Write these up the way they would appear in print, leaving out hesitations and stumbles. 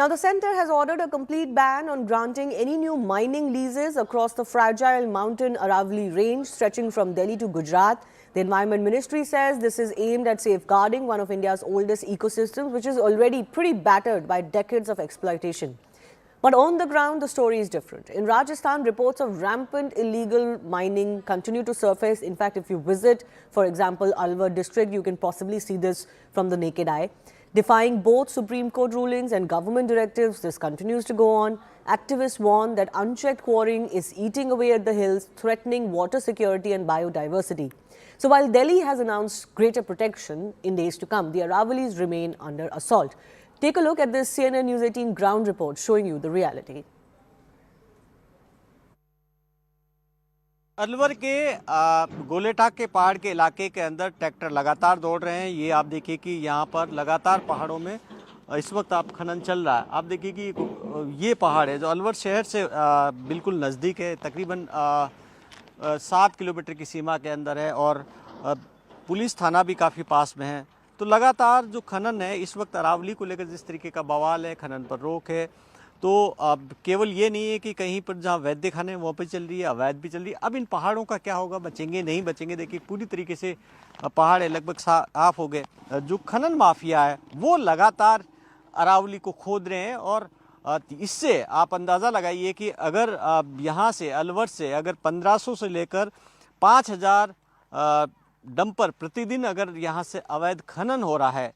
Now, the centre has ordered a complete ban on granting any new mining leases across the fragile mountain Aravalli range stretching from Delhi to Gujarat. The Environment Ministry says this is aimed at safeguarding one of India's oldest ecosystems, which is already pretty battered by decades of exploitation. But on the ground, the story is different. In Rajasthan, reports of rampant illegal mining continue to surface. In fact, if you visit, for example, Alwar district, you can possibly see this from the naked eye. Defying both Supreme Court rulings and government directives, this continues to go on. Activists warn that unchecked quarrying is eating away at the hills, threatening water security and biodiversity. So while Delhi has announced greater protection in days to come, the Aravallis remain under assault. Take a look at this CNN News 18 ground report showing you the reality. Alwar के गोलेटा के पहाड़ के इलाके के अंदर tractor लगातार दौड़ रहे हैं। ये आप देखिए कि यहाँ पर लगातार पहाड़ों में इस वक्त आप खनन चल रहा है। आप देखिए कि ये पहाड़ है जो अलवर शहर से बिल्कुल नज़दीक है, तकरीबन 7 किलोमीटर की सीमा के अंदर है और पुलिस थाना भी काफ़ी पास में है। तो लगातार जो खनन है इस वक्त अरावली को लेकर जिस तरीके का बवाल है, खनन पर रोक है, तो अब केवल ये नहीं है कि कहीं पर जहाँ वैध खाने वहाँ पर चल रही है, अवैध भी चल रही है। अब इन पहाड़ों का क्या होगा, बचेंगे नहीं बचेंगे? देखिए पूरी तरीके से पहाड़ है लगभग साफ हो गए। जो खनन माफिया है वो लगातार अरावली को खोद रहे हैं और इससे आप अंदाज़ा लगाइए कि अगर यहाँ से अलवर से अगर 1500 से लेकर 5000 डंपर प्रतिदिन अगर यहाँ से अवैध खनन हो रहा है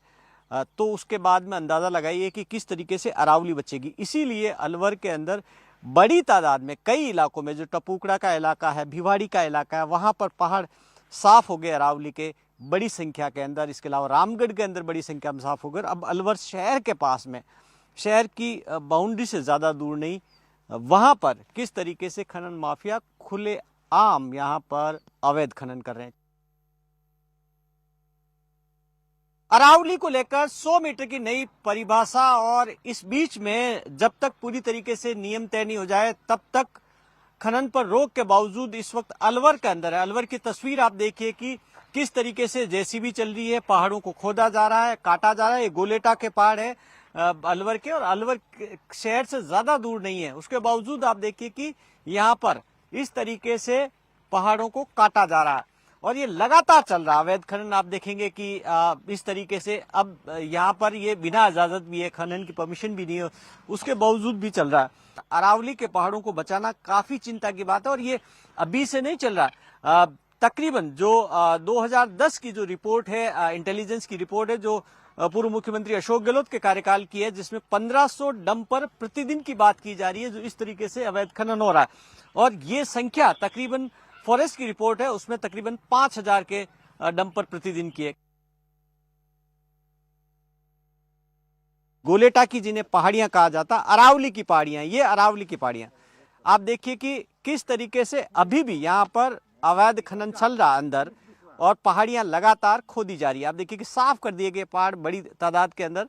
तो उसके बाद में अंदाज़ा लगाइए कि किस तरीके से अरावली बचेगी। इसीलिए अलवर के अंदर बड़ी तादाद में कई इलाकों में, जो टपूकड़ा का इलाका है, भिवाड़ी का इलाका है, वहाँ पर पहाड़ साफ़ हो गए अरावली के बड़ी संख्या के अंदर। इसके अलावा रामगढ़ के अंदर बड़ी संख्या में साफ़ हो गए। अब अलवर शहर के पास में, शहर की बाउंड्री से ज़्यादा दूर नहीं, वहाँ पर किस तरीके से खनन माफिया खुले आम यहाँ पर अवैध खनन कर रहे हैं। अरावली को लेकर 100 मीटर की नई परिभाषा और इस बीच में जब तक पूरी तरीके से नियम तय नहीं हो जाए तब तक खनन पर रोक के बावजूद इस वक्त अलवर के अंदर है। अलवर की तस्वीर आप देखिए कि किस तरीके से जेसीबी चल रही है, पहाड़ों को खोदा जा रहा है, काटा जा रहा है। ये गोलेटा के पहाड़ है अलवर के, और अलवर शहर से ज्यादा दूर नहीं है। उसके बावजूद आप देखिए कि यहाँ पर इस तरीके से पहाड़ों को काटा जा रहा है और ये लगातार चल रहा है अवैध खनन। आप देखेंगे कि इस तरीके से अब यहाँ पर ये बिना इजाजत भी है, खनन की परमिशन भी नहीं है, उसके बावजूद भी चल रहा है। अरावली के पहाड़ों को बचाना काफी चिंता की बात है और ये अभी से नहीं चल रहा। तकरीबन जो 2010 की जो रिपोर्ट है, इंटेलिजेंस की रिपोर्ट है, जो पूर्व मुख्यमंत्री अशोक गहलोत के कार्यकाल की है, जिसमें 1500 डंपर प्रतिदिन की बात की जा रही है जो इस तरीके से अवैध खनन हो रहा है। और ये संख्या तकरीबन फॉरेस्ट की रिपोर्ट है, उसमें तकरीबन 5000 के डंपर प्रतिदिन की है। गोलेटा की जिन्हें पहाड़ियां कहा जाता, अरावली की पहाड़ियां, ये अरावली की पहाड़ियां आप देखिए कि किस तरीके से अभी भी यहाँ पर अवैध खनन चल रहा अंदर और पहाड़ियां लगातार खोदी जा रही है। आप देखिए कि साफ कर दिए गए पहाड़ बड़ी तादाद के अंदर।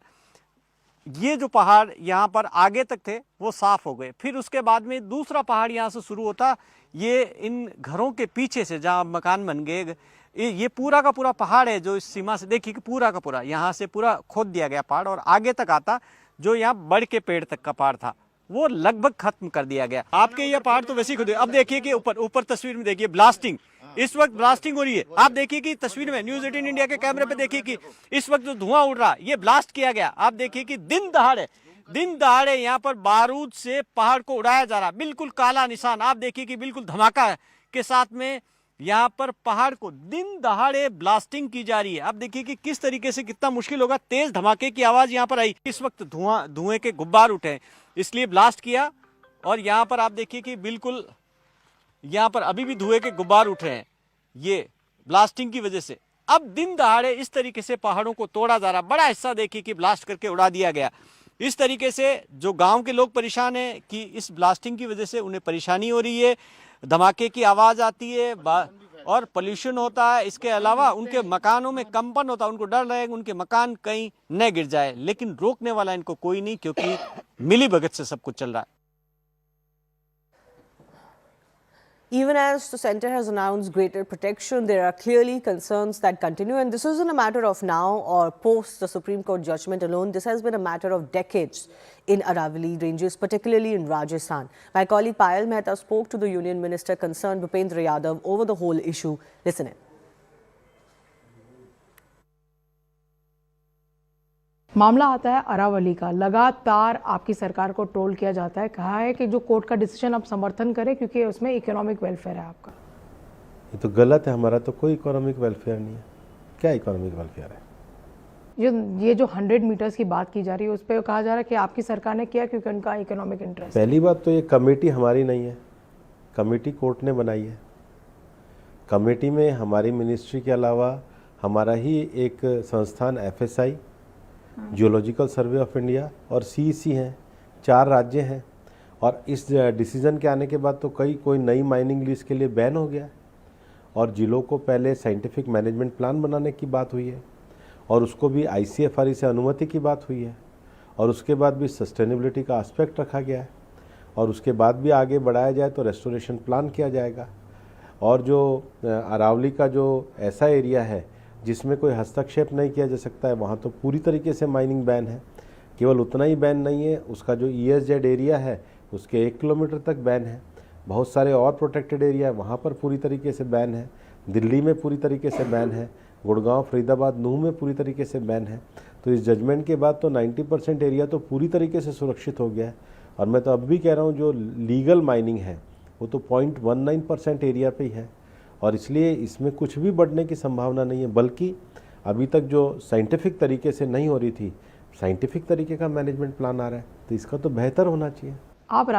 ये जो पहाड़ यहाँ पर आगे तक थे वो साफ हो गए। फिर उसके बाद में दूसरा पहाड़ यहाँ से शुरू होता, ये इन घरों के पीछे से जहाँ मकान बन गए, ये पूरा का पूरा पहाड़ है जो इस सीमा से देखिए कि पूरा का पूरा यहाँ से पूरा खोद दिया गया पहाड़ और आगे तक आता, जो यहाँ बड़ के पेड़ तक का पहाड़ था वो लगभग खत्म कर दिया गया। आपके ये पहाड़ तो वैसे ही खुद। अब देखिए कि ऊपर तस्वीर में देखिए ब्लास्टिंग, इस वक्त ब्लास्टिंग हो रही है। आप देखिए कि तस्वीर में न्यूज़ 18 इंडिया के कैमरे पे देखिए कि इस वक्त जो धुआं उड़ रहा है ये ब्लास्ट किया गया। आप देखिए कि दिन दहाड़े यहाँ पर बारूद से पहाड़ को उड़ाया जा रहा, बिल्कुल काला निशान। आप देखिए कि बिल्कुल धमाका के साथ में यहाँ पर पहाड़ को दिन दहाड़े ब्लास्टिंग की जा रही है। आप देखिए कि किस तरीके से कितना मुश्किल होगा। तेज धमाके की आवाज यहाँ पर आई। इस वक्त धुएं के गुब्बार उठे इसलिए ब्लास्ट किया और यहाँ पर आप देखिए कि बिल्कुल यहाँ पर अभी भी धुएं के गुब्बार उठ रहे हैं ये ब्लास्टिंग की वजह से। अब दिन दहाड़े इस तरीके से पहाड़ों को तोड़ा जा रहा, बड़ा हिस्सा देखिए कि ब्लास्ट करके उड़ा दिया गया। इस तरीके से जो गांव के लोग परेशान हैं कि इस ब्लास्टिंग की वजह से उन्हें परेशानी हो रही है, धमाके की आवाज आती है और पोल्यूशन होता है। इसके अलावा उनके मकानों में कंपन होता है, उनको डर रहेगा उनके मकान कहीं न गिर जाए, लेकिन रोकने वाला इनको कोई नहीं क्योंकि मिली भगत से सब कुछ चल रहा है। Even as the centre has announced greater protection, there are clearly concerns that continue, and this isn't a matter of now or post the Supreme Court judgment alone. This has been a matter of decades. in Aravalli ranges, particularly in Rajasthan. My colleague Payal Mehta spoke to the Union Minister concerned, Bhupendra Yadav, over the whole issue. Listen in. मामला आता है अरावली का। लगातार आपकी सरकार को troll किया जाता है, कहा है कि जो कोर्ट का डिसीजन आप समर्थन करें क्योंकि उसमें इकोनॉमिक वेलफेयर है आपका। ये तो गलत है, हमारा तो कोई इकोनॉमिक वेलफेयर नहीं है। क्या इकोनॉमिक वेलफेयर है? ये जो 100 मीटर्स की बात की जा रही है उस पर कहा जा रहा है कि आपकी सरकार ने किया क्योंकि उनका इकोनॉमिक इंटरेस्ट। पहली बात तो ये कमेटी हमारी नहीं है, कमेटी कोर्ट ने बनाई है। कमेटी में हमारी मिनिस्ट्री के अलावा हमारा ही एक संस्थान FSI, geological survey of India और CEC हैं, 4 राज्य हैं। और इस डिसीज़न के आने के बाद तो कोई नई माइनिंग लीज के लिए बैन हो गया और जिलों को पहले साइंटिफिक मैनेजमेंट प्लान बनाने की बात हुई है और उसको भी ICFRE से अनुमति की बात हुई है और उसके बाद भी सस्टेनेबिलिटी का एस्पेक्ट रखा गया है और उसके बाद भी आगे बढ़ाया जाए तो रेस्टोरेशन प्लान किया जाएगा। और जो अरावली का जो ऐसा एरिया है जिसमें कोई हस्तक्षेप नहीं किया जा सकता है, वहाँ तो पूरी तरीके से माइनिंग बैन है। केवल उतना ही बैन नहीं है, उसका जो ESZ एरिया है उसके 1 किलोमीटर तक बैन है। बहुत सारे और प्रोटेक्टेड एरिया है, वहाँ पर पूरी तरीके से बैन है। दिल्ली में पूरी तरीके से बैन है, गुड़गांव, फरीदाबाद, नूह में पूरी तरीके से बैन है। तो इस जजमेंट के बाद तो 90% एरिया तो पूरी तरीके से सुरक्षित हो गया है। और मैं तो अब भी कह रहा हूँ जो लीगल माइनिंग है वो तो 0.19% एरिया पे ही है और इसलिए इसमें कुछ भी बढ़ने की संभावना नहीं है, बल्कि अभी तक जो साइंटिफिक तरीके से नहीं हो रही थी, साइंटिफिक तरीके का मैनेजमेंट प्लान आ रहा है तो इसका तो बेहतर होना चाहिए। आप